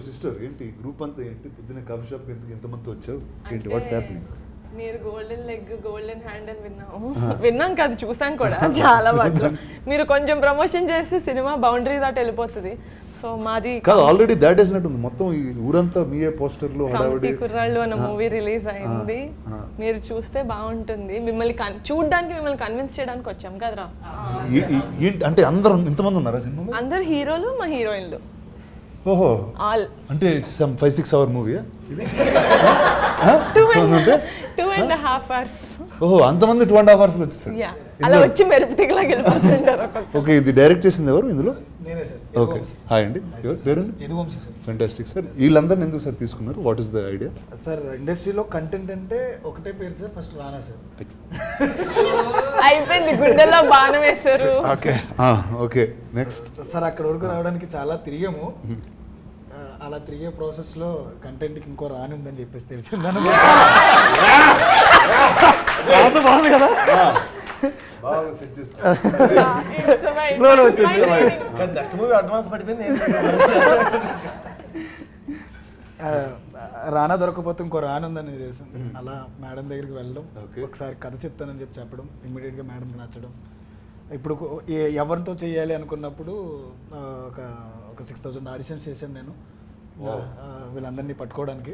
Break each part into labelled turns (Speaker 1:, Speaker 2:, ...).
Speaker 1: Sister ఏంటి group అంతా ఏంటి పొద్దున్న కాఫీ షాప్ ఎంతమంది వచ్చావు ఏంటి వాట్స్ హ్యాపెనింగ్?
Speaker 2: మీరు గోల్డెన్ లెగ్ గోల్డెన్ హ్యాండ్ అని విన్నాం కాదు, చూసాం కూడా చాలా వాటిలో. మీరు కొంచెం ప్రమోషన్ చేస్తే సినిమా బౌండరీ దాటి వెళ్ళిపోతుంది. సో మాది
Speaker 1: కాదు ఆల్రెడీ దాట్ వేసినట్టుంది మొత్తం ఈ ఊరంతా మీయే పోస్టర్లు
Speaker 2: కమిటీ కుర్రాళ్ళు అన్న మూవీ రిలీజ్ అయింది. మీరు చూస్తే బాగుంటుంది. మిమ్మల్ని చూడడానికి మిమ్మల్ని కన్విన్స్ చేయడానికి వచ్చాం కదరా.
Speaker 1: అంటే అందరూ ఇంతమంది ఉన్నారా సినిమాలో?
Speaker 2: అందరు హీరోలు మా హీరోయిన్లు.
Speaker 1: ఓహో
Speaker 2: ఆల్
Speaker 1: అంటే 5-6 hour మూవీ
Speaker 2: 2.5 hours.
Speaker 1: ఓహో అంతమంది 2.5 hours వచ్చేసారు.
Speaker 2: అలా వచ్చి మెరుపు తీగలా వెళ్ళిపోతుంటారు.
Speaker 1: ఓకే ఇది డైరెక్ట్ చేసింది ఎవరు ఇందులో?
Speaker 3: నేనే సార్.
Speaker 1: ఓకే హాయ్ అండి, ఎవరు పేరండి?
Speaker 3: యదువంశీ సార్.
Speaker 1: Fantastic sir. వీళ్ళందరిని ఎందుకు సార్ తీసుకున్నారు? What is the idea?
Speaker 3: Sir ఇండస్ట్రీలో కంటెంట్ అంటే ఒకటే పేరు సార్, ఫస్ట్ రానా సార్.
Speaker 2: అయిపోయింది, గుండెల్లో బాణం వేశారు.
Speaker 1: ఓకే ఓకే నెక్స్ట్
Speaker 3: సార్ అక్కడ వరకు రావడానికి చాలా తిరిగాము. అలా తిరిగే ప్రాసెస్లో కంటెంట్కి ఇంకో రాని ఉందని చెప్పేసి తెలిసింది. బాగుంది కదా.
Speaker 4: నెక్స్ట్ మూవీ అడ్వాన్స్ పడిపోయింది.
Speaker 3: రానా దొరకపోతే ఇంకో రాని ఉందని తెలిసింది. అలా మేడం దగ్గరికి వెళ్ళడం, ఒకసారి కథ చెప్తానని చెప్పడం, ఇమ్మీడియట్గా మేడంకి నచ్చడం. ఇప్పుడు ఎవరితో చేయాలి అనుకున్నప్పుడు ఒక 6,000 ఆడిషన్స్ చేశాను నేను వీళ్ళందరినీ పట్టుకోవడానికి.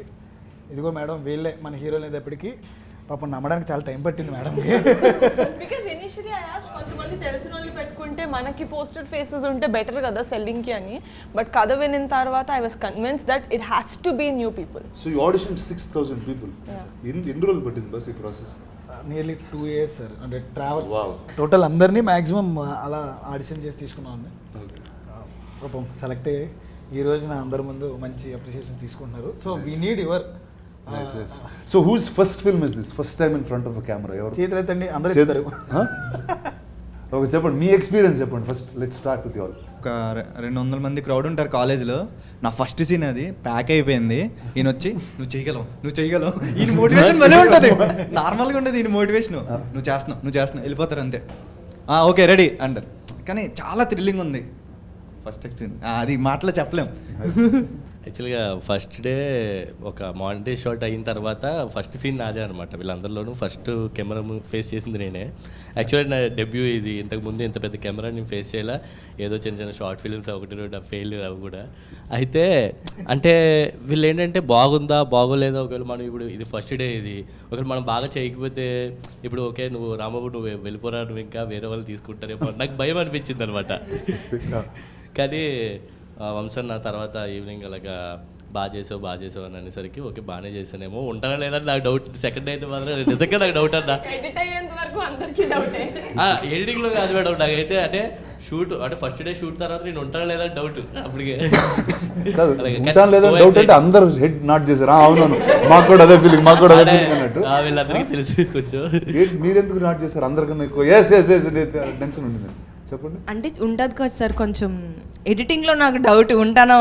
Speaker 3: ఇదిగో మేడం వీళ్ళే మన హీరోలు అనేటప్పటికీ పాపం నమ్మడానికి చాలా టైం పట్టింది మేడంకి.
Speaker 2: బికాజ్ ఇనిషియల్లీ ఐ ఆస్క్డ్ కొంతమంది తెలిసిన వాళ్ళు పెట్టుకుంటే మనకి పోస్టెడ్ ఫేసెస్ ఉంటే బెటర్ కదా సెల్లింగ్కి అని. బట్ కథ వినిన తర్వాత I was convinced that it has to be new people.
Speaker 1: So you audition 6,000 people. ఎన్ని రోజులు పట్టింది బస్ ఈ ప్రాసెస్?
Speaker 3: Nearly 2 years sir. అంటే ట్రావెల్ టోటల్ అందరినీ మ్యాక్సిమం అలా ఆడిషన్ చేసి తీసుకున్నాను. పాపం సెలెక్ట్ అయ్యి ఈ రోజున అందరి ముందు మంచి అప్రిషియేషన్ తీసుకుంటున్నారు. So we need your.
Speaker 1: So who's first film is this? First time in front of a camera ఎవరు?
Speaker 3: చేతులు ఎత్తండి అందరూ చెప్తారు.
Speaker 1: ఓకే చెప్పండి మీ ఎక్స్పీరియన్స్ చెప్పండి first. Let's start with you all.
Speaker 5: ఒక 200 మంది క్రౌడ్ ఉంటారు కాలేజ్లో. నా ఫస్ట్ సీన్ అది ప్యాక్ అయిపోయింది. ఈయన వచ్చి నువ్వు చేయగలవు ఈయన మోటివేషన్ భలే ఉంటుంది. నార్మల్గా ఉండదు ఈయన మోటివేషన్. నువ్వు చేస్తున్నావు వెళ్ళిపోతారు అంతే. ఓకే రెడీ అంటారు. కానీ చాలా థ్రిల్లింగ్ ఉంది ఫస్ట్ ఎక్స్పీరియన్స్. అది మాటలో చెప్పలేం.
Speaker 6: యాక్చువల్గా ఫస్ట్ డే ఒక మానిటరీ షాట్ అయిన తర్వాత ఫస్ట్ సీన్ నాదే అనమాట. వీళ్ళందరిలోనూ ఫస్ట్ కెమెరా ఫేస్ చేసింది నేనే. యాక్చువల్లీ నా డెబ్యూ ఇది. ఇంతకుముందు ఇంత పెద్ద కెమెరా నేను ఫేస్ చేయాల. ఏదో చిన్న షార్ట్ ఫిల్మ్స్ 1-2 ఫెయిల్ అవి కూడా. అయితే అంటే వీళ్ళు ఏంటంటే బాగుందా బాగోలేదా, ఒకవేళ మనం ఇప్పుడు ఇది ఫస్ట్ డే ఇది ఒకవేళ మనం బాగా చేయకపోతే ఇప్పుడు ఓకే నువ్వు రాంబాబు నువ్వు వెళ్ళిపోరా, నువ్వు ఇంకా వేరే వాళ్ళు తీసుకుంటారేమో నాకు భయం అనిపించింది అనమాట. కానీ వంశన్ నా తర్వాత ఈవినింగ్ అలాగా బాగా చేసావు అని అనేసరికి ఓకే బాగానే చేశానేమో ఉంటానా లేదని నాకు డౌట్. సెకండ్ అయితే మాత్రం నిజంగా నాకు డౌట్ అన్నా. ఎడిటింగ్లో కాదు మేడం నాకైతే. అంటే షూట్ అంటే ఫస్ట్ డే షూట్ తర్వాత నేను ఉంటానా లేదని డౌట్ అప్పటికే.
Speaker 1: అందరూ హెడ్ నాట్ చేశారు. అవునవును మాకు కూడా అదే ఫీలింగ్ అన్నట్టు.
Speaker 6: వీళ్ళందరికీ తెలిసి కొంచెం
Speaker 1: మీరెందుకు నాట్ చేశారు అందరికన్నా ఎక్కువ? టెన్షన్ ఉంటుంది చెప్పండి.
Speaker 7: అంటే ఉంటుంది కదా సార్ కొంచెం ఎడిటింగ్లో నాకు డౌట్ ఉంటానా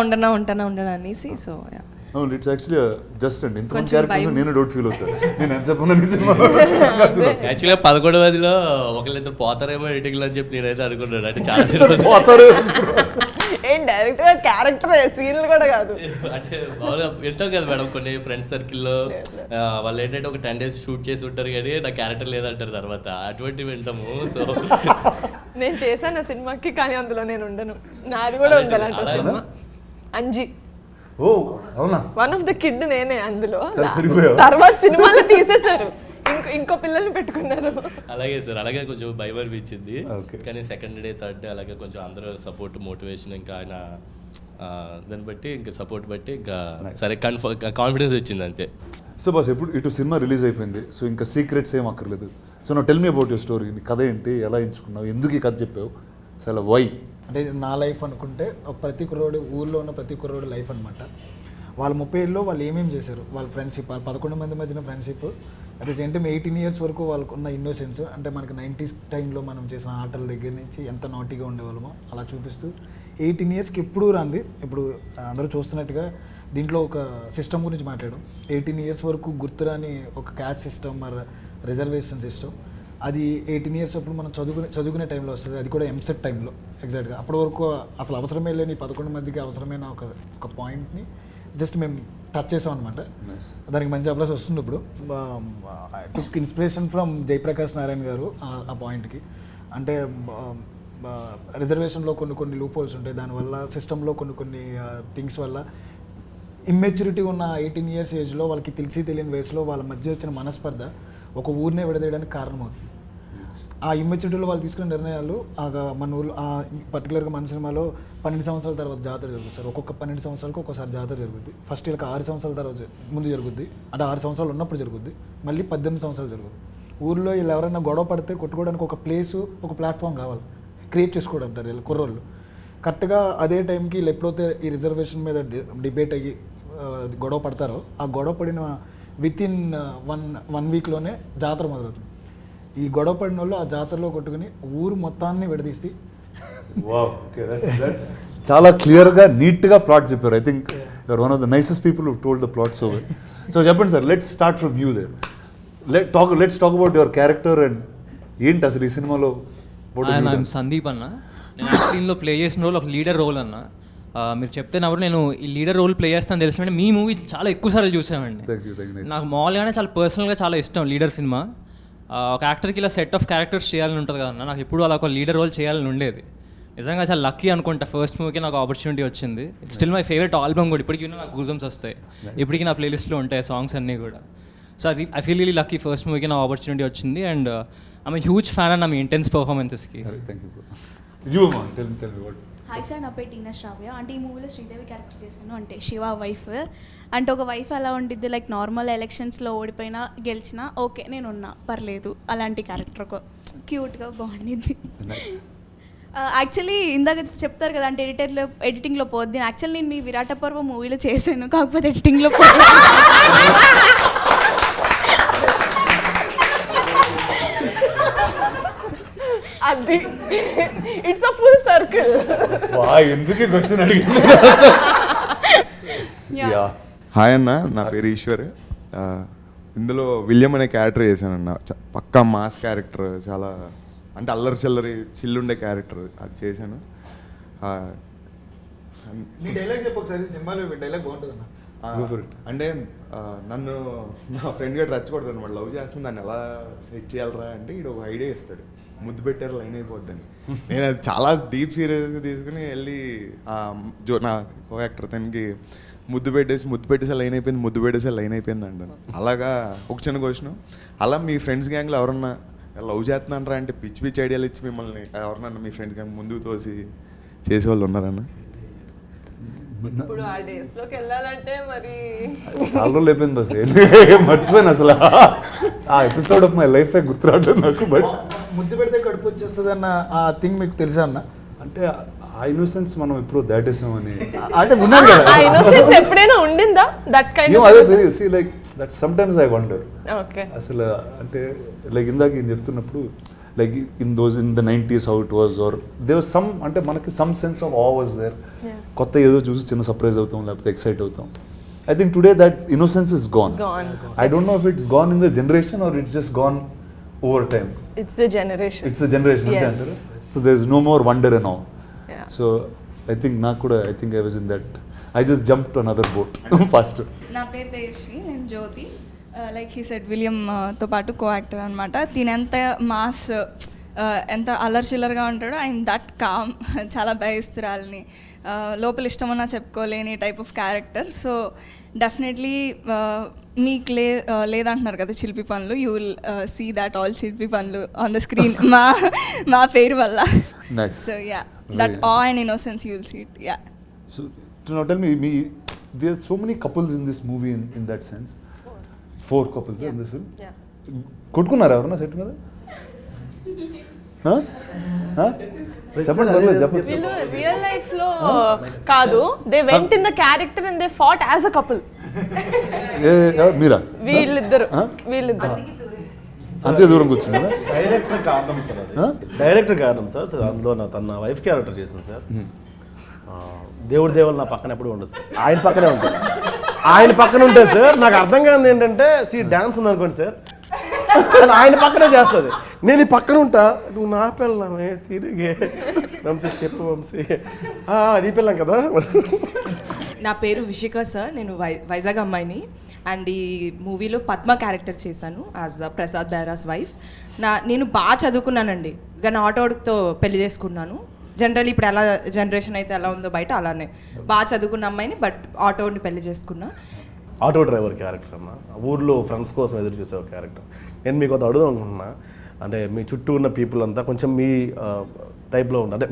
Speaker 7: అనేసి. సో
Speaker 1: ఇట్స్ యాక్చువల్లీ జస్ట్ అండి ఇంత క్యారెక్టర్ నేను డౌట్ ఫీల్ అవుతాను. నేను ఎంత చెప్పను
Speaker 6: యాక్చువల్గా 11వ ఒకళ్ళిద్దరు పోతారేమో ఎడిటింగ్లో అని చెప్పి నేనైతే అనుకున్నాను. అంటే చాలా
Speaker 1: పోతారు
Speaker 2: ఏం డైరెక్ట్గా క్యారెక్టర్ సీన్లు కూడా కాదు.
Speaker 6: అంటే మామూలుగా వింటాం కదా మేడం కొన్ని ఫ్రెండ్స్ సర్కిల్లో వాళ్ళు ఏంటంటే ఒక 10 days షూట్ చేసి ఉంటారు కానీ నా క్యారెక్టర్ లేదంటారు తర్వాత. అటువంటివి వింటాము. సో
Speaker 2: నేను చేశాను ఆ సినిమాకి, కానీ అందులో నేను ఉండను. నాది కూడా ఉండాలంట సినిమా అంజీ.
Speaker 1: ఓ అవునా?
Speaker 2: వన్ ఆఫ్ ద కిడ్ నేనే అందులో. తర్వాత సినిమాలో తీసేశారు, ఇంకో పిల్లల్ని పెట్టుకున్నారు.
Speaker 6: అలాగే సార్ అలాగే కొంచెం భయం అనిపించింది. కానీ సెకండ్ డే థర్డ్ డే అలాగే కొంచెం అందరూ సపోర్ట్ మోటివేషన్ ఇంకా ఆయన దాన్ని బట్టి ఇంకా సపోర్ట్ బట్టి ఇంకా సరే కాన్ఫిడెన్స్ వచ్చింది అంతే.
Speaker 1: సో బాస్ ఇప్పుడు ఇటు సినిమా రిలీజ్ అయిపోయింది. సో ఇంకా సీక్రెట్స్ ఏం అక్కర్లేదు. సో నా tell me about your story. నీ కథ ఏంటి, ఎలా ఎంచుకున్నావు, ఎందుకు ఈ కథ చెప్పావు, అసలు వై?
Speaker 3: అంటే నా లైఫ్ అనుకుంటే ప్రతి కుర్రోడు ఊళ్ళో ఉన్న ప్రతి కుర్రోడు లైఫ్ అనమాట. వాళ్ళ 30 ఏళ్ళలో వాళ్ళు ఏమేమి చేశారు, వాళ్ళ ఫ్రెండ్షిప్, 11 మంది మధ్యన friendship, at the same time 18 years వరకు వాళ్ళకు ఉన్న ఇన్నోసెన్స్. అంటే మనకి 90s టైంలో మనం చేసిన ఆటల దగ్గర నుంచి ఎంత నాటీగా ఉండేవాళ్ళమో అలా చూపిస్తూ 18 yearsకి ఎప్పుడూ రాంది. ఇప్పుడు అందరూ చూస్తున్నట్టుగా దీంట్లో ఒక సిస్టమ్ గురించి మాట్లాడడం. 18 years వరకు గుర్తురాని ఒక క్యాస్ట్ సిస్టమ్ మరి రిజర్వేషన్ సిస్టమ్, అది 18 ఇయర్స్ అప్పుడు మనం చదువుకునే టైంలో వస్తుంది, అది కూడా ఎంసెట్ టైంలో ఎగ్జాక్ట్గా. అప్పటి వరకు అసలు అవసరమే లేని 11 మందికి అవసరమైన ఒక పాయింట్ని జస్ట్ మేము టచ్ చేసాం అనమాట. దానికి మంచి అప్లాస్ వస్తుంది ఇప్పుడు. టుక్ ఇన్స్పిరేషన్ ఫ్రమ్ జయప్రకాష్ నారాయణ గారు ఆ పాయింట్కి. అంటే రిజర్వేషన్లో కొన్ని లూప్ హోల్స్ ఉంటాయి, దానివల్ల సిస్టంలో కొన్ని థింగ్స్ వల్ల ఇమ్మెచ్యూరిటీ ఉన్న 18 ఇయర్స్ ఏజ్లో వాళ్ళకి తెలియని వయసులో వాళ్ళ మధ్య వచ్చిన మనస్పర్ధ ఒక ఊరినే విడదీయడానికి కారణమవుతుంది. ఆ ఇమ్మెచ్యూరిటీలో వాళ్ళు తీసుకునే నిర్ణయాలు మన ఊళ్ళో పర్టికులర్గా మన సినిమాలో 12 సంవత్సరాల తర్వాత జాతర జరుగుతుంది సార్. ఒక్కొక్క 12 సంవత్సరాలకు ఒక్కోసారి జాతర జరుగుద్ది. ఫస్ట్ వీళ్ళకి 6 సంవత్సరాల తర్వాత ముందు జరుగుద్ది, అంటే 6 సంవత్సరాలు ఉన్నప్పుడు జరుగుద్ది, మళ్ళీ 18 సంవత్సరాలు జరుగుతుంది. ఊళ్ళో వీళ్ళు ఎవరైనా గొడవ పడితే కొట్టుకోవడానికి ఒక ప్లేసు, ఒక ప్లాట్ఫామ్ కావాలి, క్రియేట్ చేసుకోవడం అంటారు వీళ్ళు కుర్రోళ్ళు. కరెక్ట్గా అదే టైంకి వీళ్ళు ఎప్పుడైతే ఈ రిజర్వేషన్ మీద డిబేట్ అయ్యి గొడవ పడతారో, ఆ గొడవ పడిన వితిన్ వన్ వీక్లోనే జాతర మొదలవుతుంది. ఈ గొడవ పడిన వాళ్ళు ఆ జాతరలో కొట్టుకుని ఊరు మొత్తాన్ని విడదీసి
Speaker 1: చాలా క్లియర్గా నీట్గా ప్లాట్ చెప్పారు. I think you're one of the nicest people who told the plot so well. So చెప్పండి sir, let's start from you there. Let's talk about your character and ఏంటి అసలు ఈ సినిమాలో.
Speaker 8: సందీప్ అన్న, నేను యాక్టింగ్లో ప్లే చేసిన రోల్ ఒక లీడర్ రోల్ అన్న. మీరు చెప్తే నవ్వు, నేను ఈ లీడర్ రోల్ ప్లే చేస్తాను తెలిసినట్టు మీ మూవీ చాలా ఎక్కువ సార్లు చూసామండి. నాకు మామూలుగానే చాలా పర్సనల్గా చాలా ఇష్టం లీడర్ సినిమా. ఒక యాక్టర్కి ఇలా సెట్ ఆఫ్ క్యారెక్టర్స్ చేయాలని ఉంటుంది కదన్న, నాకు ఎప్పుడు అలా ఒక లీడర్ రోల్ చేయాలని ఉండేది. నిజంగా చాలా లక్కీ అనుకుంటా, ఫస్ట్ మూవీకి నాకు ఆపర్చునిటీ వచ్చింది. It's still my favourite album కూడా, ఇప్పటికీ నాకు గూజమ్స్ వస్తాయి, ఇప్పటికీ నా ప్లేలిస్ట్లో ఉంటాయి సాంగ్స్ అన్నీ కూడా. సో అది I feel really lucky, first మూవీకి నాకు ఆపర్చునిటీ వచ్చింది. అండ్ ఐమ్ హ్యూజ్ ఫ్యాన్ అన్న మీ ఇంటెన్స్ పర్ఫార్మెన్సెస్కి.
Speaker 9: హాయ్ సార్, నా పేరు టీనా శ్రావ్య. అంటే ఈ మూవీలో శ్రీదేవి క్యారెక్టర్ చేశాను, అంటే శివ వైఫ్. అంటే ఒక వైఫ్ ఎలా ఉండిద్ది, లైక్ నార్మల్ ఎలక్షన్స్లో ఓడిపోయినా గెలిచినా ఓకే నేను ఉన్నా పర్లేదు, అలాంటి క్యారెక్టర్ ఒక క్యూట్గా బాగుండిద్ది. యాక్చువల్లీ ఇందాక చెప్తారు కదా, అంటే ఎడిటింగ్లో పోద్ది. యాక్చువల్లీ నేను మీ విరాట పర్వ మూవీలో చేశాను, కాకపోతే ఎడిటింగ్లో పోద్ది.
Speaker 2: అది ఇట్స్ అ ఫుల్ సర్కిల్.
Speaker 1: ఎందుకు క్వశ్చన్ అడిగింది.
Speaker 10: హాయ్ అన్న, నా పేరు ఈశ్వర్. ఇందులో విలియం అనే క్యారెక్టర్ చేశాను అన్న. పక్కా మాస్ క్యారెక్టర్, చాలా అంటే అల్లరి చల్లరి చిల్లుండే క్యారెక్టర్ అది చేశాను.
Speaker 3: నీ డైలాగ్ చెప్పు ఒకసారి, సినిమాలో డైలాగ్ బాగుంటుంది అన్న.
Speaker 10: అంటే నన్ను నా ఫ్రెండ్ గట్టి రచ్చకూడదు అనమాట, లవ్ చేస్తుంది, దాన్ని ఎలా సెట్ చేయాలరా అంటే ఇడు ఒక ఐడియా ఇస్తాడు, ముద్దు పెట్టారు లైన్ అయిపోద్దని. నేను అది చాలా డీప్ సీరియస్గా తీసుకుని వెళ్ళి నా కో యాక్టర్ తనకి ముద్దు పెట్టేసే లైన్ అయిపోయింది, ముద్దు పెట్టేసే లైన్ అయిపోయింది అంటాను. అలాగా ఒక చిన్న క్వశ్చన్, అలా మీ ఫ్రెండ్స్ గ్యాంగ్లో ఎవరన్నా లవ్ చేస్తున్నారా అంటే పిచ్చి పిచ్చి ఐడియాలు ఇచ్చి మిమ్మల్ని ఎవరన్నా మీ ఫ్రెండ్స్ గ్యాంగ్ ముందుకు తోసి చేసేవాళ్ళు ఉన్నారన్న?
Speaker 2: ఇప్పుడు ఆ డేస్ లోకి వెళ్ళాలంటే మరి
Speaker 1: చాలా రోజులు అయిపోయింది బస్, మర్చిపోయాను అసలు. ఆ ఎపిసోడ్ ఆఫ్ మై లైఫ్ గుర్తు రావట్లేదు నాకు. బట్
Speaker 3: ముద్దు పెడితే కడుపు వచ్చేస్తుంది అన్న ఆ థింగ్ మీకు తెలుసా అన్న?
Speaker 1: అంటే ఆ ఇన్నోసెన్స్ మనం ఎప్పుడు దాటేసామని
Speaker 3: అంటే ఉన్నారు కదా,
Speaker 2: ఆ ఇన్నోసెన్స్ ఎప్పుడైనా ఉండిందా దట్ కైండ్ ఆఫ్?
Speaker 1: అదే see like that sometimes I wonder.
Speaker 2: Okay,
Speaker 1: అసలు అంటే లైక్ ఇందాక నేను చెప్తున్నప్పుడు like in the 90s how it was, or there was some, అంటే మనకి some sense of awe was there. కొత్త ఏదో చూసి చిన్న సర్ప్రైజ్ అవుతాం, లేకపోతే ఎక్సైట్ అవుతాం. I think today that innocence is gone. I don't know if it's gone in the generation or it's just gone over time.
Speaker 2: It's the generation.
Speaker 1: It's the generation.
Speaker 2: Yes.
Speaker 1: So there's no more wonder and all.
Speaker 2: Yeah.
Speaker 1: So I think I think I was in that. I just jumped to another boat faster.
Speaker 11: నా పేరు తేజస్వి, నేను జ్యోతి. Like he said విలియంతో పాటు co actor అనమాట. దీని ఎంత mass, ఎంత అల్లరి చిల్లరగా ఉంటాడో, ఐఎమ్ దట్ కామ్. చాలా భయస్తురాలని, లోపల ఇష్టమన్నా చెప్పుకోలేని type of character. So definitely మీకు లేదంటున్నారు కదా చిలిపి పనులు, you will see that all చిలిపి పనులు ఆన్ ద స్క్రీన్ మా పేరు వల్ల. So yeah, that uh and innocence you will see it. Yeah.
Speaker 1: So now tell me, there's so many couples in this movie in that sense. 4 couples in this film.
Speaker 2: Yeah.
Speaker 1: కొట్టుకున్నారా ఎవరన్నా set మీద? చెప్పండి, చెప్పండి.
Speaker 2: వీళ్ళు real life లో కాదు, they went in the character and they fought as a couple.
Speaker 1: మీరా?
Speaker 2: వీళ్ళిద్దరు
Speaker 1: అంతే దూరం కూర్చున్నారా?
Speaker 4: డైరెక్టర్ కారణం సార్, డైరెక్టర్ కారణం సార్. అందులో తన వైఫ్ క్యారెక్టర్ చేసింది సార్. దేవుడి దేవుళ్ళు నా పక్కన ఎప్పుడు ఉండదు సార్, ఆయన పక్కనే ఉంటుంది. ఆయన పక్కన ఉంటే సార్ నాకు అర్థం కాదు ఏంటంటే, డాన్స్ ఉంది అనుకోండి సార్, అని ఆయన పక్కనే చేస్తుంది. నేను ఈ పక్కన ఉంటా, నువ్వు నా పిల్లమే తిరిగే వంశీ చెప్పు వంశీ, నీ పిల్లం కదా.
Speaker 7: నా పేరు విషిక సార్, నేను వైజాగ్ అమ్మాయిని. అండ్ ఈ మూవీలో పద్మ క్యారెక్టర్ చేశాను యాజ్ ప్రసాద్ బైరాస్ వైఫ్. నేను బాగా చదువుకున్నానండి, కానీ ఆటోతో పెళ్లి చేసుకున్నాను. జనరల్ ఇప్పుడు ఎలా జనరేషన్ అయితే ఎలా ఉందో బయట అలానే బాగా చదువుకున్న అమ్మాయిని, బట్ ఆటోని పెళ్లి చేసుకున్నా.
Speaker 4: ఆటో డ్రైవర్ క్యారెక్టర్ అన్న, ఊర్లో ఫ్రెండ్స్ కోసం ఎదురు చూసే ఒక క్యారెక్టర్. నేను మీకు అది అడుగుదాం అనుకుంటున్నా, అంటే మీ చుట్టూ ఉన్న పీపుల్ అంతా కొంచెం మీ టైప్లో ఉంటారు, అంటే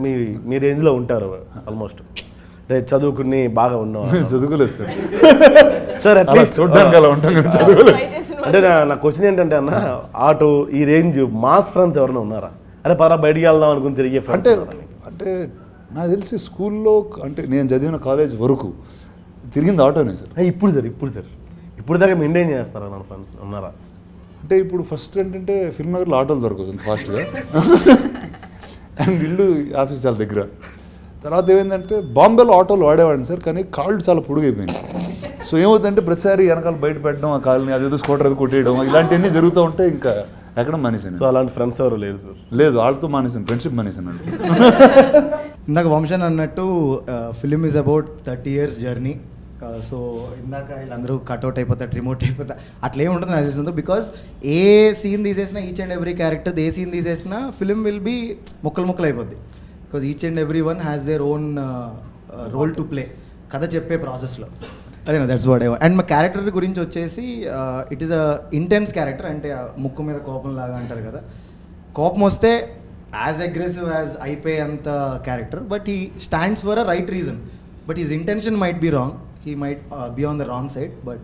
Speaker 4: మీ రేంజ్లో ఉంటారు ఆల్మోస్ట్, అంటే చదువుకుని బాగా ఉన్నాం.
Speaker 1: చదువుకోలేదు సార్,
Speaker 4: సార్ అట్లీస్ట్
Speaker 1: చూడడానికి అలా ఉంటాం కదా, చదువుకోలేదు.
Speaker 4: అంటే నా క్వశ్చన్ ఏంటంటే అన్న, ఆటో ఈ రేంజ్ మాస్ ఫ్రెండ్స్ ఎవరైనా ఉన్నారా? అరే పరా బయటికి వెళ్దాం అనుకుని తిరిగే ఫ్రెండ్స్
Speaker 1: అంటే నాకు తెలిసి స్కూల్లో, అంటే నేను చదివిన కాలేజ్ వరకు తిరిగింది ఆటోనే సార్.
Speaker 4: ఇప్పుడు దాకా మెయింటైన్ చేస్తారా నా ఫ్రెండ్స్ ఉన్నారా?
Speaker 1: అంటే ఇప్పుడు ఫస్ట్ ఏంటంటే ఫిల్మ్ నగర్లో ఆటోలు దొరకవచ్చు ఫాస్ట్గా, అండ్ ఇల్లు ఆఫీస్ చాలా దగ్గర. తర్వాత ఏమైందంటే బాంబేలో ఆటోలు వాడేవాడిని సార్, కానీ కాళ్ళు చాలా పొడుగైపోయింది. సో ఏమవుతుందంటే ప్రతిసారి వెనకాల బయట పెట్టడం, ఆ కాళ్ళని అదేదో స్కూటర్ అది కొట్టేయడం, ఇలాంటివన్నీ జరుగుతూ ఉంటే ఇంకా ఎక్కడ మానేసాను.
Speaker 4: సో అలాంటి ఫ్రెండ్స్ ఎవరు లేరు సార్?
Speaker 1: లేదు, వాళ్ళతో మానేసాను, ఫ్రెండ్షిప్ మానేసాను.
Speaker 12: ఇందాక వంశన్ అన్నట్టు film is about 30 years journey. So ఇందాక వీళ్ళందరూ కట్అవుట్ అయిపోతారు, రిమోట్ అయిపోతారు, అట్లా ఏమి ఉంటుంది నాకు తెలిసిందో. బికాస్ ఏ సీన్ తీసేసినా, ఈచ్ అండ్ ఎవ్రీ క్యారెక్టర్ ఏ సీన్ తీసేసినా ఫిలిం విల్ బీ ముక్కలు అయిపోద్ది. Because each and every one has their own role to play కథ చెప్పే ప్రాసెస్లో. అదేనా, that's what I want. And మా క్యారెక్టర్ గురించి వచ్చేసి it is a intense character. అంటే ముక్కు మీద కోపం లాగా అంటారు కదా, కోపం వస్తే యాజ్ అగ్రెసివ్ యాజ్ అయిపోయే అంత character. But he stands for a right reason, but his intention might be wrong, he might be on the wrong side, but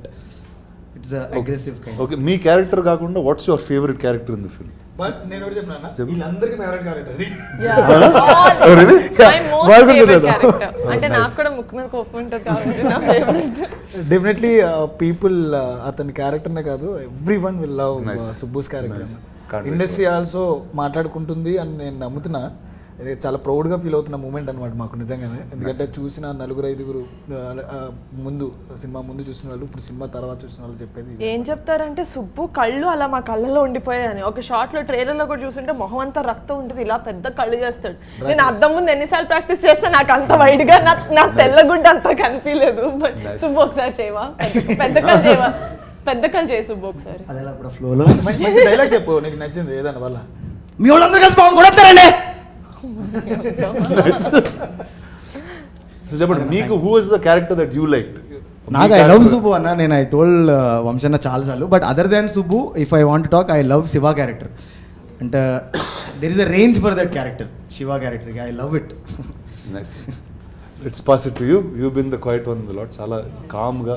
Speaker 12: it's a aggressive kind.
Speaker 1: Okay, మీ క్యారెక్టర్ కాకుండా what's your favourite character in the film?
Speaker 3: But నేను ఒకటి చెప్పినా, వీళ్ళందరికీ favourite character అది.
Speaker 2: అంటే నాకు కూడా ముక్కు మీద కోపం ఉంటుంది కాబట్టి నా ఫేవరెట్.
Speaker 3: డెఫినెట్లీ పీపుల్ అతని క్యారెక్టర్నే కాదు, every one will love Subbu's character. Industry also మాట్లాడుకుంటుంది అని నేను నమ్ముతున్నా. ఇది చాలా ప్రౌడ్గా ఫీల్ అవుతున్న మూమెంట్ అనమాట మాకు నిజంగానే. ఎందుకంటే చూసిన 4-5 సినిమా ముందు చూసిన వాళ్ళు, ఇప్పుడు సినిమా తర్వాత చూసిన వాళ్ళు చెప్పేది
Speaker 2: ఏం చెప్తారంటే, సుబ్బు కళ్ళు అలా మా కళ్ళలో ఉండిపోయాయని. ఒక షాట్లో ట్రైలర్లో కూడా చూస్తుంటే మొహం అంతా రక్తం ఉంటుంది, ఇలా పెద్ద కళ్ళు చేస్తాడు. నేను అద్దం ముందు ఎన్నిసార్లు ప్రాక్టీస్ చేస్తే నాకు అంత వైడ్గా నా తెల్లగుడ్డ అంతా కనిపించలేదు. బట్ సుబ్బు ఒకసారి చేయవా, పెద్ద కళ్ళు చేయవా, పెద్ద కళ్ళు చేయి సుబ్బు ఒకసారి.
Speaker 12: అదే అప్పుడు ఫ్లోలో
Speaker 3: మంచి డైలాగ్ చెప్పు, నీకు నచ్చింది ఏదన్నా వల్ల.
Speaker 12: మీ వాళ్ళందరూ కలిసి పాము కూడా వస్తారండి.
Speaker 1: సో చెప్పండి, మీకు who is the character that you like?
Speaker 12: నాకు ఐ లవ్ సుబ్బు అన్న. నేను ఐ టోల్డ్ వంశన్న చాలాసార్లు, but other than Subbu if I want talk, I love Shiva character. అంటే there is a range for that character, Shiva character. I love it.
Speaker 1: Nice, let's pass it to you. You been the quiet one the lot. చాలా కామ్గా.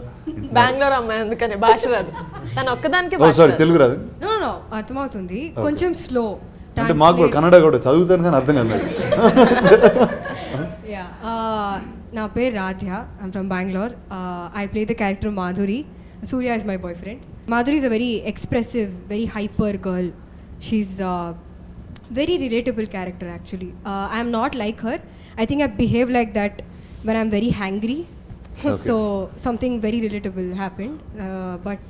Speaker 2: బెంగళూరు అమ్మాయి అందుకనే భాష రాదు, తను ఒక్కదానికి.
Speaker 1: Sorry, Telugu రాదు?
Speaker 13: నో అర్థమవుతుంది, కొంచెం స్లో.
Speaker 1: అంటే మాకు కూడా కన్నడ కూడా చదువుతాను కానీ అర్థం కాదు.
Speaker 13: నా పేరు Radhya, I'm from Bengaluru. I play the character Madhuri. Surya is my boy friend. Madhuri is a very expressive, very hyper girl. She's a very relatable character actually. I am not like her. I think I behave like that when I'm very hangry. Okay. So something very relatable happened. But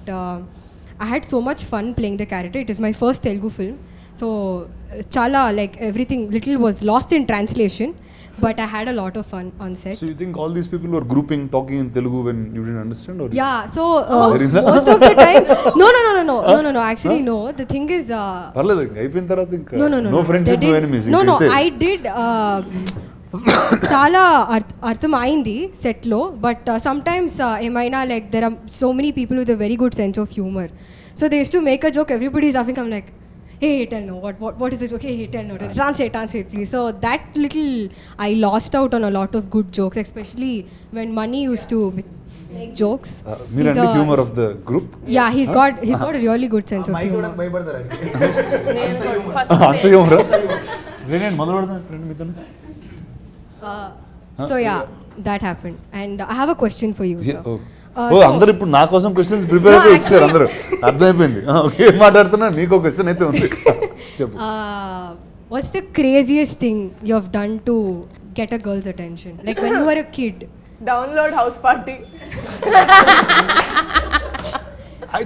Speaker 13: I had so much fun playing the character. It is my first Telugu film. So chala, like everything little was lost in translation, but I had a lot of fun on set.
Speaker 1: So you think all these people were grouping, talking in Telugu when you didn't understand? Or
Speaker 13: yeah, so most of the time no, actually no. The thing is
Speaker 1: parladu ayipoyin tarvata inka
Speaker 13: no
Speaker 1: friendship, no enemies.
Speaker 13: No, I did చాలా అర్థం అయింది సెట్లో. But sometimes ఏమైనా like there are so many people with a very good sense of humour. So they use to make a joke, everybody is laughing. I'm like, hey, tell no, what is it? Okay, hey, tell no, translate please. So that little I lost out on a lot of good jokes, especially when Mani used to make jokes.
Speaker 1: Meera and humor of the group.
Speaker 13: Yeah, he's got a really good sense of humor.
Speaker 3: Mic భయపడతారు
Speaker 2: first
Speaker 1: అంత humor నేను మొదలు పెడతాను friend మీతో.
Speaker 13: So yeah, that happened, and I have a question for you, sir.
Speaker 1: అందరు ఇప్పుడు నా కోసం క్వశ్చన్స్ ప్రిపేర్ అయితే ఇచ్చారు అందరూ, అర్థమైపోయింది. ఓకే, మాట్లాడుతున్నా, మీకు ఒక క్వశ్చన్ అయితే ఉంది, చెప్పు.
Speaker 13: What's the craziest thing you have done to get a girl's attention? Like when you were a kid.
Speaker 2: Download house party.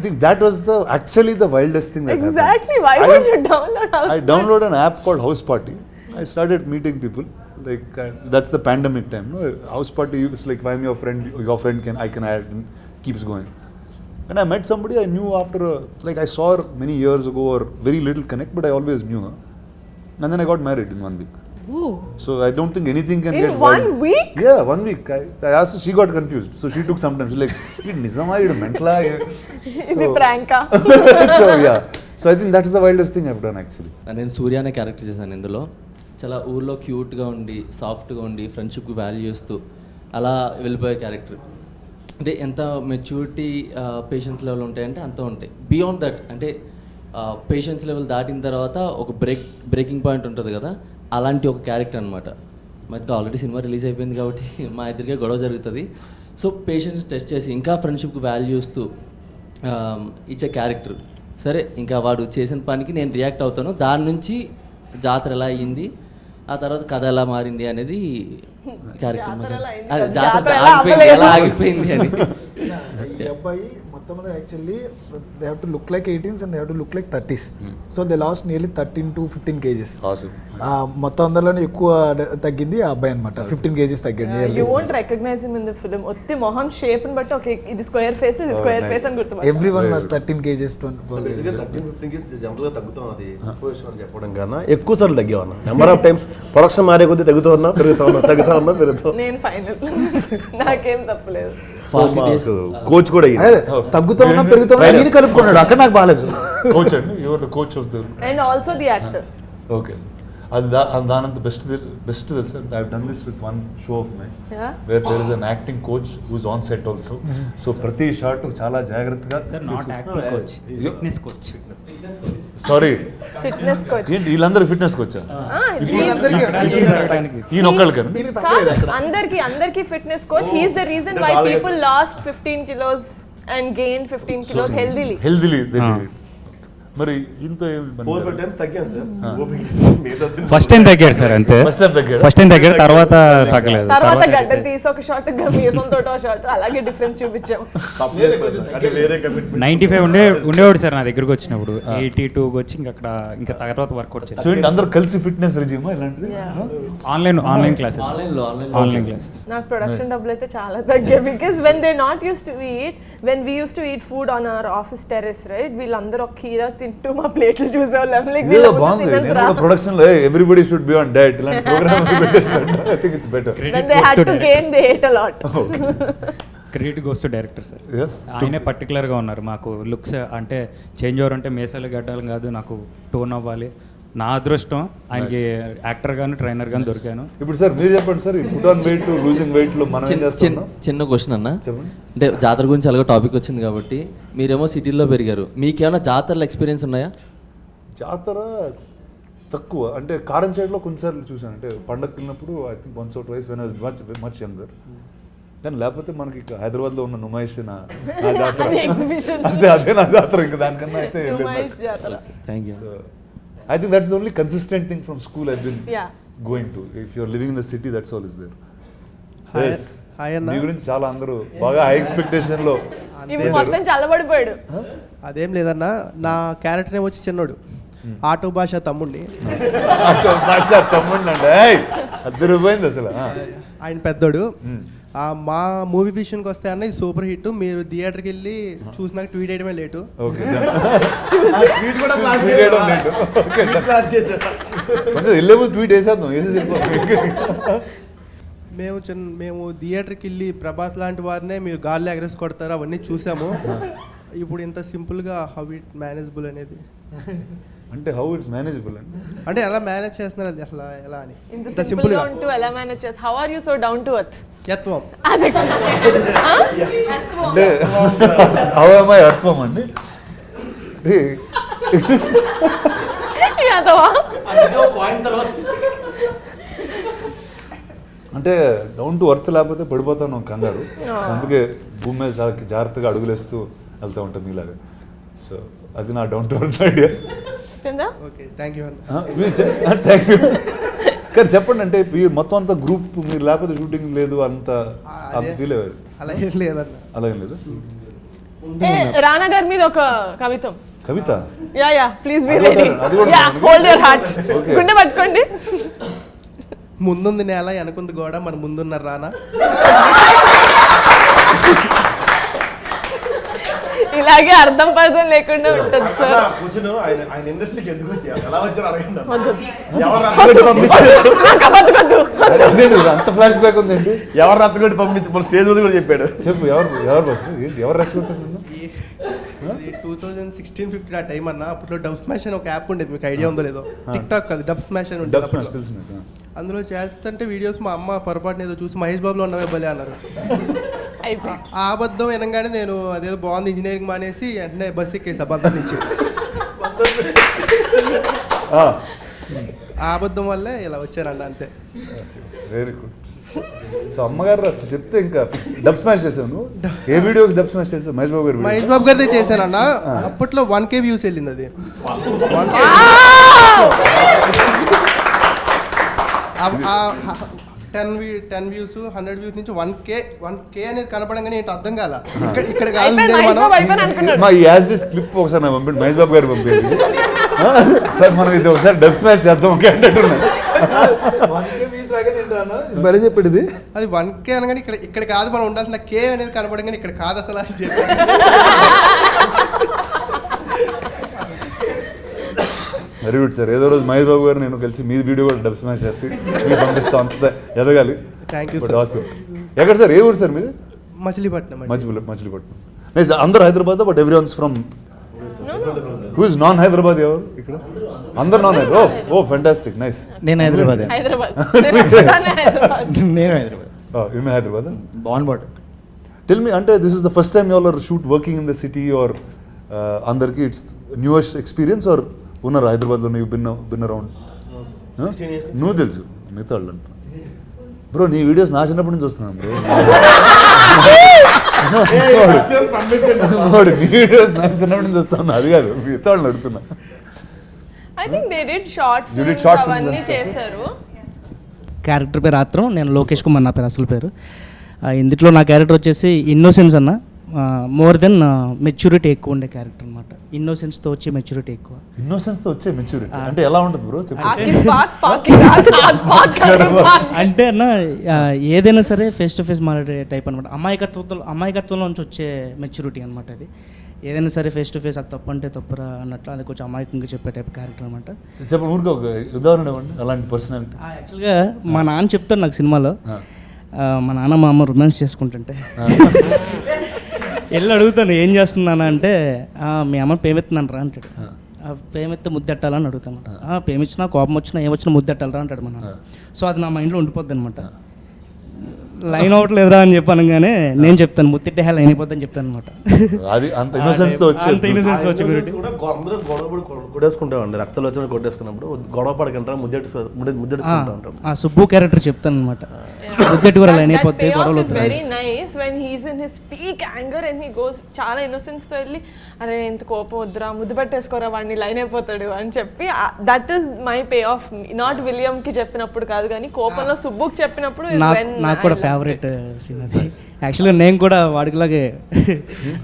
Speaker 1: think that was actually the wildest thing that
Speaker 2: Exactly.
Speaker 1: happened.
Speaker 2: Why would you download House
Speaker 1: I downloaded an app called House Party. I started meeting people. Like that's the pandemic time. No? House Party, it's like if I'm your friend I can add, and keeps going. And I met somebody I knew after like I saw her many years ago or very little connect, but I always knew her. And then I got married in 1 week.
Speaker 13: Ooh.
Speaker 1: So I don't think anything can
Speaker 2: In
Speaker 1: get
Speaker 2: 1
Speaker 1: wild.
Speaker 2: week?
Speaker 1: Yeah, 1 week. I asked her, she got confused. So she took some time. She's like, Nizama, you mentala.
Speaker 2: ఇది ప్రాంకా.
Speaker 1: So yeah. So I think that is the wildest thing I've done actually.
Speaker 14: నేను సూర్య అనే character చేశాను ఇందులో. చాలా ఊర్లో క్యూట్గా ఉండి సాఫ్ట్గా ఉండి ఫ్రెండ్షిప్కి వాల్యూ ఇస్తూ అలా వెళ్ళిపోయే క్యారెక్టర్. అంటే ఎంత మెచ్యూరిటీ పేషెన్స్ లెవెల్ ఉంటాయంటే అంత ఉంటాయి. బియాండ్ దట్ అంటే పేషెన్స్ లెవెల్ దాటిన తర్వాత ఒక బ్రేకింగ్ పాయింట్ ఉంటుంది కదా, అలాంటి ఒక క్యారెక్టర్ అనమాట. మనకి ఆల్రెడీ సినిమా రిలీజ్ అయిపోయింది కాబట్టి మా ఇద్దరికే గొడవ జరుగుతుంది. సో పేషెన్స్ టెస్ట్ చేసి ఇంకా ఫ్రెండ్షిప్కి వాల్యూ ఇస్తూ ఇచ్చే క్యారెక్టర్. సరే ఇంకా వాడు చేసిన పనికి నేను రియాక్ట్ అవుతాను. దాని నుంచి జాతర ఎలా అయ్యింది, ఆ తర్వాత కథ ఎలా మారింది అనేది క్యారెక్టర్. జాతర ఎలా ఆగిపోయింది అని.
Speaker 3: ఈ అబ్బాయి మొత్తం మీద actually they have to look like 18s and they have to look like 30s. So they last nearly 13 to 15 kgs. మొత్తం అందరిలోనే ఎక్కువ తగ్గింది ఆ అబ్బాయి అనమాట. 15 kgs తగ్గింది.
Speaker 2: You won't recognize him in the film. ఒత్తి మొహం షేప్ ని బట్టి ఓకే ఇది స్క్వేర్ ఫేస్ ఇది స్క్వేర్ ఫేస్ అని గుర్తుపట్టాలి.
Speaker 3: Everyone was 13 kgs 12 kgs.
Speaker 4: 13-15 kgs జనరల్గా తగ్గుతాం. అది పొజిషన్ చెప్పడం కన్నా ఎక్కువ సార్లు తగ్గేవన్నా. నెంబర్ ఆఫ్ టైమ్స్ ప్రొడక్షన్ మారే కొద్దీ తగ్గుతూ ఉన్నా పెరుగుతా.
Speaker 2: నేను ఫైనల్ నాకేం తప్పలేదు.
Speaker 1: కోచ్ కూడా
Speaker 3: తగ్గుతూ ఉన్నా పెరుగుతూ ఉన్నా నేను కలుపుకున్నాడు. అక్కడ నాకు బాగాలేదు.
Speaker 1: కోచ్ అండి, your the coach of the
Speaker 2: and also the actor.
Speaker 1: Okay, అది దానంత బెస్ట్ తెలుసు. I have done this with one show of my where there is an acting coach who's on set also. So ప్రతి shot చాలా జాగ్రత్తగా. Sorry,
Speaker 2: fitness coach.
Speaker 1: ఏంటి వీళ్ళందరూ fitness coach? ఈయన ఒక్కళ్ళకి
Speaker 2: అందరికి fitness coach. He is the reason why people lost 15 kilos and gained 15 kilos healthily.
Speaker 1: మరి ఇంత
Speaker 15: ఫస్ట్ టైం తగ్గాడు సార్, అంతే. ఫస్ట్ టైం తగ్గాడు, తర్వాత తగ్గలేదు.
Speaker 2: తర్వాత గడ్డ తీసి ఒక షాట్ మీసం తోట షాట్ అలాగే డిఫరెన్స్ చూపించాం.
Speaker 15: 95 ఉండేవాడు సార్ నా దగ్గరకు వచ్చినప్పుడు. 82 వచ్చి అక్కడ ఇంకా తర్వాత వర్కౌట్ చేసి
Speaker 1: అందరూ కలిసి ఫిట్నెస్ రెజ్యూమ్ ఇలాంటిది.
Speaker 15: Online classes.
Speaker 2: నాకు ప్రొడక్షన్ డబ్బులు అయితే చాలా తగ్గాయి. Because when they not use to eat, when we use to eat food on our office terrace, right, వీళ్ళందరూ ఒక కీరా తింటూ మా ప్లేట్లు చూసేవాళ్ళం.
Speaker 1: ప్రొడక్షన్ లో everybody should be on diet. ఇలాంటి programme I think it's better.
Speaker 2: When they had to gain, they ate a lot.
Speaker 15: Credit goes to director sir. ఆయనే పర్టికులర్గా ఉన్నారు. మాకు లుక్స్ అంటే చేంజ్ ఓవర్ అంటే మేసాలు గడ్డాలు కాదు, నాకు టోన్ అవ్వాలి. నా అదృష్టం ఆయనకి యాక్టర్ గాను ట్రైనర్ గాను దొరికాను.
Speaker 1: ఇప్పుడు సార్ మీరు చెప్పండి sir, put on weight losing weight లో మనం ఏం చేస్తున్నాం?
Speaker 14: చిన్న క్వశ్చన్ అన్న, అంటే జాతర గురించి అలాగే టాపిక్ వచ్చింది కాబట్టి మీరేమో సిటీలో పెరిగారు, మీకేమైనా జాతరలో ఎక్స్పీరియన్స్ ఉన్నాయా?
Speaker 1: జాతర తక్కువ, అంటే కారం సైడ్లో కొన్నిసార్లు చూసాను. అంటే పండగకి వెళ్ళినప్పుడు I think once or twice when I was much younger. కానీ లేకపోతే మనకి హైదరాబాద్లో ఉన్న నుమాయిష్ నా జాతర అంతే, అదే నా జాతర. ఇంకా దానికన్నా అయితే
Speaker 14: thank you.
Speaker 1: I think that's the only consistent thing from school I've been going to. If you're living in the city, that's all is there. Yes.
Speaker 16: Hi Anna.
Speaker 1: మీ గురించి చాలా అందరూ బాగా హై ఎక్స్పెక్టేషన్ లో
Speaker 2: మొత్తం చల్లబడిపోయాడు.
Speaker 16: అదేం లేదన్నా, నా క్యారెక్టర్ ఏమో వచ్చి చిన్నోడు, ఆటో భాష తమ్ముడిని.
Speaker 1: ఆటో భాష తమ్ముడిని అంటే అద్దరిపోయింది అసలు.
Speaker 16: ఆయన పెద్దోడు. మా మూవీ విషయానికి వస్తే అన్న ఇది సూపర్ హిట్. మీరు థియేటర్కి వెళ్ళి చూసినాక ట్వీట్ చేయడమే లేటు.
Speaker 1: ట్వీట్ వేసేద్దాం.
Speaker 16: మేము థియేటర్కి వెళ్ళి ప్రభాస్ లాంటి వారినే మీరు గాల్లో ఎగరేసి కొడతారు అవన్నీ చూసాము. ఇప్పుడు ఇంత సింపుల్గా హౌ ఇట్ మేనేజబుల్ అనేది,
Speaker 1: అంటే హౌ ఇట్స్ మేనేజబుల్
Speaker 16: అంటే ఎలా మేనేజ్ చేస్తున్నారు అది అసలు ఎలా అని.
Speaker 2: ఇంత సింపుల్గా ఉంటూ ఎలా మేనేజ్ చేస్తారు? How are you so down to earth?
Speaker 16: యత్వం.
Speaker 1: అంటే హౌ am I అర్థం అండి? అంటే డౌన్ టు ఎర్త్ లేకపోతే పడిపోతాను కంగారు. సో అందుకే భూమి మీద జాగ్రత్తగా అడుగులేస్తూ వెళ్తూ ఉంటాం మీలాగా. సో అది నా down to earth idea.
Speaker 16: Thank you.
Speaker 1: కానీ చెప్పండి, అంటే మొత్తం అంతా గ్రూప్ మీరు లేకపోతే షూటింగ్ లేదు అంత ఫీల్ అయ్యారు?
Speaker 16: అలా ఏం లేదన్న.
Speaker 1: అలా ఏం లేదు.
Speaker 2: రానా గారి మీద ఒక కవితం.
Speaker 1: కవిత
Speaker 2: యా ప్లీజ్ బి
Speaker 1: అది
Speaker 2: రెడీ.
Speaker 1: కూడా- అది కూడా
Speaker 2: యా
Speaker 1: ఉంది.
Speaker 2: Hold your heart.
Speaker 1: Okay.
Speaker 2: గుండె పట్టుకోండి.
Speaker 16: ముందుంది నేల వెనకుంది గోడ మన ముందున్న రానా.
Speaker 2: ఇలాగే అర్థం పర్థం లేకుండా ఉంటుంది సార్.
Speaker 4: కూర్చుని ఆయన ఇండస్ట్రీకి ఎందుకు వచ్చారు, ఎలా వచ్చారు అడగండి.
Speaker 1: అంత ఫ్లాష్ బ్యాక్ ఉందండి.
Speaker 4: ఎవరు రచ్చగొట్టి పంపించి మన స్టేజ్ మీద కూడా చెప్పాడు.
Speaker 1: చెప్పు ఎవరు బస్ ఎవరు రెచ్చగొట్టారు?
Speaker 16: 2016-15 ఆ టైం అన్న. అప్పట్లో డబ్ స్మాష్ అని ఒక యాప్ ఉండేది, మీకు ఐడియా ఉందో లేదో. టిక్ టాక్ కాదు, డబ్ స్మాష్ అని ఉండేది అప్పట్లో. అందులో చేస్తుంటే వీడియోస్ మా అమ్మ పొరపాటున ఏదో చూసి మహేష్ బాబులో ఉన్నవే భలే అన్నారు. ఆ అబద్ధం వినగానే నేను అదేదో బాగుంది ఇంజనీరింగ్ మానేసి వెంటనే బస్ ఎక్కేసి అబద్ధం నుంచి. ఆ అబద్ధం వల్లే ఇలా వచ్చారండి అంతే.
Speaker 1: Very good. సో అమ్మగారు అసలు చెప్తే ఇంకా డబ్ స్మాష్ చేసాను. ఏ వీడియోకి డబ్ స్మాష్ చేసావు? మహేష్ బాబు గారు.
Speaker 16: మహేష్ బాబు గారిదే చేశానన్న. అప్పట్లో 1K వ్యూస్ వెళ్ళింది అది. 1K 10 వ్యూస్ 100 వ్యూస్ నుంచి 1K అనేది కనపడంగానే ఏంటో అర్థం కాల. ఇక్కడ కాదు
Speaker 1: మా ఈ యాజ్ డిస్ క్లిప్ ఒకసారి నాకు పంపిండి, మహేష్ బాబు గారు పంపించండి సార్, మనం ఇది ఒకసారి డబ్ స్మాష్ చేద్దాం ఓకే అంటున్నాను.
Speaker 3: మరీ చెప్పాడు ఇది.
Speaker 16: అది 1K అనగానే ఇక్కడ కాదు మనం ఉండాల్సిన K అనేది కనపడంగానే ఇక్కడ కాదు అసలు అని చెప్పి.
Speaker 1: Very good sir. ఏదో రోజు మహేష్ బాబు గారు నేను కలిసి మీ వీడియో కూడా డబ్ స్మాష్ చేసి మీకు పంపిస్తాం. అంత ఎదగాలి.
Speaker 16: Thank you
Speaker 1: sir. ఎక్కడ సార్? ఏ ఊరు సార్ మీది?
Speaker 16: మచిలీపట్నం.
Speaker 1: మచిలీపట్నం. నైస్. అందరు Hyderabad, but every ones from who is non Hyderabad? ఎవరు ఇక్కడ? అందరు non Hyderabad. Oh fantastic, nice.
Speaker 12: నేను హైదరాబాద్.
Speaker 1: నేను Hyderabad. In Hyderabad.
Speaker 12: Born bought.
Speaker 1: Tell me, అంటే this is the first time you all are shoot working in the city or అందరికి it's newer experience or ఉన్నారు హైదరాబాద్లో? నీవు బిన్ అరౌండ్. నువ్వు తెలుసు, మిగతా వాళ్ళు అంట. బ్రో నీ వీడియోస్ నా చిన్నప్పటి నుంచి వస్తున్నాను బ్రో. నీ వీడియోస్ నా చిన్నప్పటి నుంచి వస్తాను, అది కాదు మిగతా వాళ్ళని అడుగుతున్నా.
Speaker 2: I think they did short films అవన్నీ చేశారు.
Speaker 17: క్యారెక్టర్ పేరు ఆత్రం, నేను లోకేష్ కుమార్ నా పేరు అసలు పేరు. ఇందులో నా క్యారెక్టర్ వచ్చేసి ఇన్నోసెన్స్ అన్న. మోర్ దెన్ మెచ్యూరిటీ ఎక్కువ ఉండే క్యారెక్టర్ అనమాట. ఇన్నోసెన్స్తో వచ్చే మెచ్యూరిటీ ఎక్కువ.
Speaker 1: ఇన్నోసెన్స్తో వచ్చే మెచ్యూరిటీ అంటే ఎలా ఉంటుంది బ్రో?
Speaker 17: అంటే అన్న ఏదైనా సరే ఫేస్ టు ఫేస్ మాట్లాడే టైప్ అనమాట. అమాయకత్వంలో నుంచి వచ్చే మెచ్యూరిటీ అనమాట అది. ఏదైనా సరే ఫేస్ టు ఫేస్ అది తప్పు అంటే తప్పురా అన్నట్లు అది కొంచెం అమాయకంగా చెప్పే టైప్ క్యారెక్టర్ అనమాట.
Speaker 1: చెప్పండి ఊరికి ఒక ఉదాహరణ ఇవ్వండి అలాంటి పర్సనాలిటీ.
Speaker 17: యాక్చువల్గా మా నాన్న చెప్తాను నాకు సినిమాలో, మా నాన్న మా అమ్మ రొమాన్స్ చేసుకుంటుంటే వెళ్ళి అడుగుతాను ఏం చేస్తున్నానా అంటే మీ అమ్మ పేమెత్తున్నాను రా అంటాడు. పేమెత్తే ముద్దెట్టాలని అడుగుతాను. పేమిచ్చినా కోపం వచ్చినా ఏమొచ్చినా ముద్దెట్టాలరా అంటాడు మా నాన్న. సో అది నా మైండ్లో ఉండిపోద్ది అనమాట. లైన్ అవ్వట్లేదురా అని చెప్పాను, కానీ నేను చెప్తాను ముత్తిట్టే లైన్ అయిపోద్దని చెప్తాను అనమాట.
Speaker 1: అది అంత ఇన్నోసెన్స్తో వచ్చి
Speaker 4: అందరూ గొడవ కొట్టేసుకుంటామండి. రక్తాలు వచ్చిన కొట్టేసుకున్నప్పుడు గొడవ పడకుండా ముద్దెట్టుకుంటా ఉంటాం.
Speaker 17: ఆ సుబ్బు క్యారెక్టర్ చెప్తాను అనమాట. ముద్దెట్టు కూడా లైన్ అయిపోతే గొడవలు
Speaker 2: very nice when he's in his peak anger and he goes చాలా ఇన్నోసెన్స్ తో వెళ్ళి అరే ఇంత కోపం వద్దురా ముద్దు పెట్టేసుకోరా వాడిని లైన్ అయిపోతాడు అని చెప్పి that is my pay of. Not William కి చెప్పినప్పుడు కాదు కానీ కోపంలో సుబ్బుకి చెప్పినప్పుడు
Speaker 17: నాకు కూడా ఫేవరెట్ సీన్ అది. యాక్చువల్గా నేను కూడా వాడికిలాగే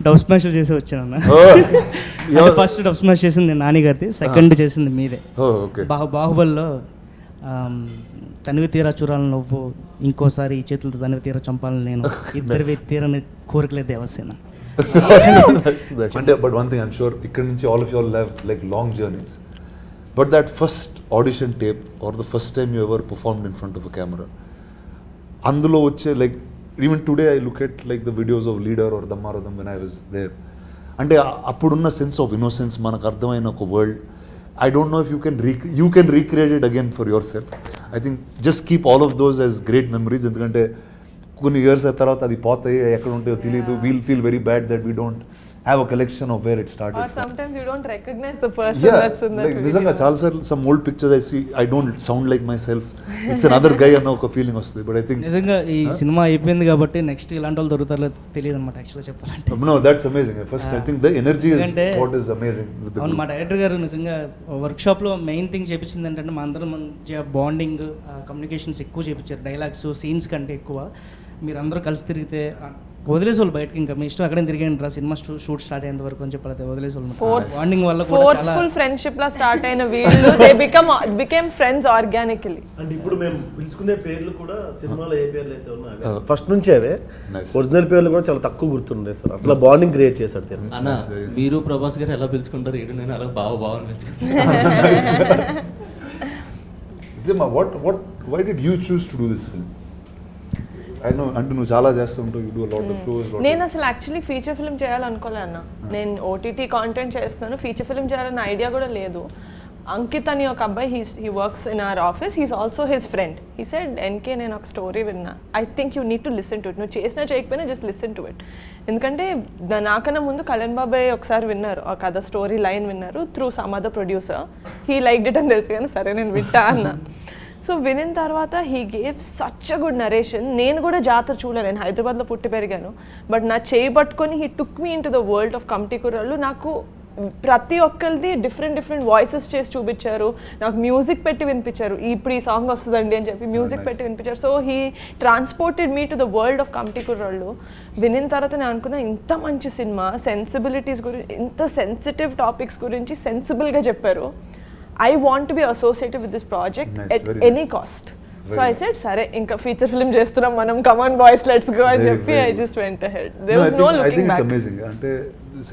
Speaker 17: డబ్ స్మాష్ చేసి వచ్చాను. ఫస్ట్ డబ్ స్మాష్ చేసింది నాని గారిది, సెకండ్ చేసింది మీదే. బాహుబలిలో తనివి తీరా చూడాలని నువ్వు, ఇంకోసారి ఈ చేతులతో తనివి తీరా చంపాలని నేను, ఇద్దరు తీరని కోరికలే దేవసేన.
Speaker 1: అంటే but one thing I'm sure ఇక్కడ నుంచి all of you all have like long journeys, but that first audition tape or the first time you ever performed in front of a camera, అందులో వచ్చే like even today I look at like the videos of Leader or దమ్మారథం when I was there, అంటే అప్పుడున్న sense of innocence మనకు అర్థమైన ఒక world. I don't know if you can recreate it again for yourself. I think just keep all of those as great memories. ఎందుకంటే కొన్ని years తర్వాత అది పోతాయి, ఎక్కడ ఉంటాయో తెలియదు. We'll feel very bad that we don't have a collection of where it started.
Speaker 2: Or sometimes you don't recognize the person that's in that video.
Speaker 1: నిజంగా చాలాసార్లు some old pictures I see, I don't sound like myself. It's another guy అన్న ఒక feeling వస్తుంది. But I think
Speaker 17: నిజంగా ఈ cinema అయిపోయింది కాబట్టి next ఇలాంటి వాళ్ళు దొరుకుతారో తెలియదు అనమాట యాక్చువల్గా చెప్పాలంటే.
Speaker 1: No, that's amazing. First I think the energy is what is amazing with the
Speaker 17: అవును, మా డైరెక్టర్ గారు నిజంగా వర్క్షాప్లో మెయిన్ థింగ్ చేపించింది ఏంటంటే మా అందరం మంచిగా బాండింగ్ కమ్యూనికేషన్స్ ఎక్కువ చేపించారు. డైలాగ్స్ సీన్స్ కంటే ఎక్కువ మీరందరూ కలిసి తిరిగితే వదిలేసోళ్ళు బయటకి ఇంకా మీ ఇష్టం ఎక్కడ తిరిగండి రా సినిమా షూట్ స్టార్ట్ అయ్యేంత వరకు అని చెప్పాలి వదిలేసోళ్ళు బాండింగ్ వల్ల కూడా చాలా
Speaker 2: ఫోర్స్ఫుల్ ఫ్రెండ్షిప్ లా స్టార్ట్ అయిన వీళ్ళు they became friends organically.
Speaker 4: And ఇప్పుడు మేము పిలుచుకునే పేర్లు కూడా సినిమాలో ఏ పేర్లు అయితే ఉన్నాయో ఫస్ట్ నుంచి అవే ఒరిజినల్ పేర్లు కూడా చాలా తక్కువ గుర్తుండే సార్. అట్లా బాండింగ్ క్రియేట్ చేశారు.
Speaker 14: అన్న మీరు ప్రభాస్ గారు ఎలా పిలుచుకుంటారు, ఏడు నేను అలా బాగా పిలుచుకుంటాను.
Speaker 1: Why did you choose to do this film? I know అంటే నువ్వు చాలా చేస్తుంటావు, you do a lot of shows.
Speaker 2: నేను అసలు యాక్చువల్లీ ఫీచర్ ఫిల్మ్ చేయాలనుకోలే అన్న. నేను ఓటీటీ కాంటెంట్ చేస్తున్నాను, ఫీచర్ ఫిల్మ్ చేయాలన్న ఐడియా కూడా లేదు. అంకిత్ అని ఒక అబ్బాయి he works in our office, he's also his friend. He said NK నేను ఒక స్టోరీ విన్నా, I think you need to listen to it. నువ్వు చేసినా చేయకపోయినా జస్ట్ లిసన్ టు ఇట్. ఎందుకంటే నాకన్నా ముందు కళ్యాణ్ బాబాయ్ ఒకసారి విన్నారు, ఆ కథ స్టోరీ లైన్ విన్నారు through some other producer. He like it అని తెలుసు కానీ సరే నేను వింటా అన్న. సో వినిన తర్వాత he gave such a good narration. నేను కూడా జాతర చూడలే, నేను హైదరాబాద్లో పుట్టి పెరిగాను. బట్ నా చేయి పట్టుకొని he took me in to the world of committee కుర్రాళ్ళు. నాకు ప్రతి ఒక్కరిది డిఫరెంట్ వాయిసెస్ చేసి చూపించారు, నాకు మ్యూజిక్ పెట్టి వినిపించారు. ఇప్పుడు ఈ సాంగ్ వస్తుందండి అని చెప్పి మ్యూజిక్ పెట్టి వినిపించారు. So he transported me to the world of committee కుర్రాళ్ళు. వినిన తర్వాత నేను అనుకున్నా ఇంత మంచి సినిమా, సెన్సిబిలిటీస్ గురించి, ఇంత సెన్సిటివ్ టాపిక్స్ గురించి సెన్సిబుల్గా చెప్పారు. I want to be associated with this project at any cost. So I said, సరే ఇంకా ఫీచర్ ఫిల్మ్ చేస్తున్నాం మనం, come on boys let's go అని చెప్పి I just went ahead. There was no looking back. I think
Speaker 1: it's amazing. అంటే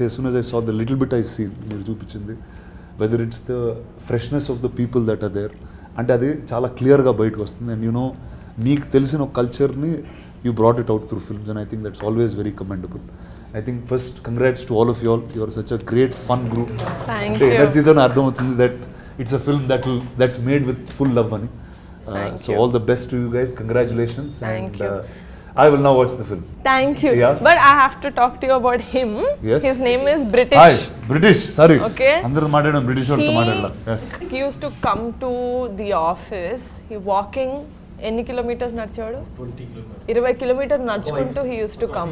Speaker 1: as soon as I saw the little bit I see మీరు చూపించింది, whether it's the freshness of the people that are there, అంటే అది చాలా క్లియర్గా బయటకు వస్తుంది. And you know మీకు తెలిసిన ఒక కల్చర్ని you brought it out through films, and I think that's always very commendable. I think first congrats to all of you all. You are such a great fun group.
Speaker 2: Thank you.
Speaker 1: Energy tho ardham avutundi that it's a film that's made with full love ani. So all the best to you guys. Congratulations.
Speaker 2: Thank you.
Speaker 1: I will now watch the film.
Speaker 2: Thank you.
Speaker 1: Yeah.
Speaker 2: But I have to talk to you about him.
Speaker 1: Yes.
Speaker 2: His name is British.
Speaker 1: Hi, British. Sorry.
Speaker 2: Okay.
Speaker 1: Andaru maadadam British vartho maadadala. Yes.
Speaker 2: He used to come to the office. He walking ఎన్ని kilometres nadichadu? 20 kilometre నడుచుకుంటూ he used to come.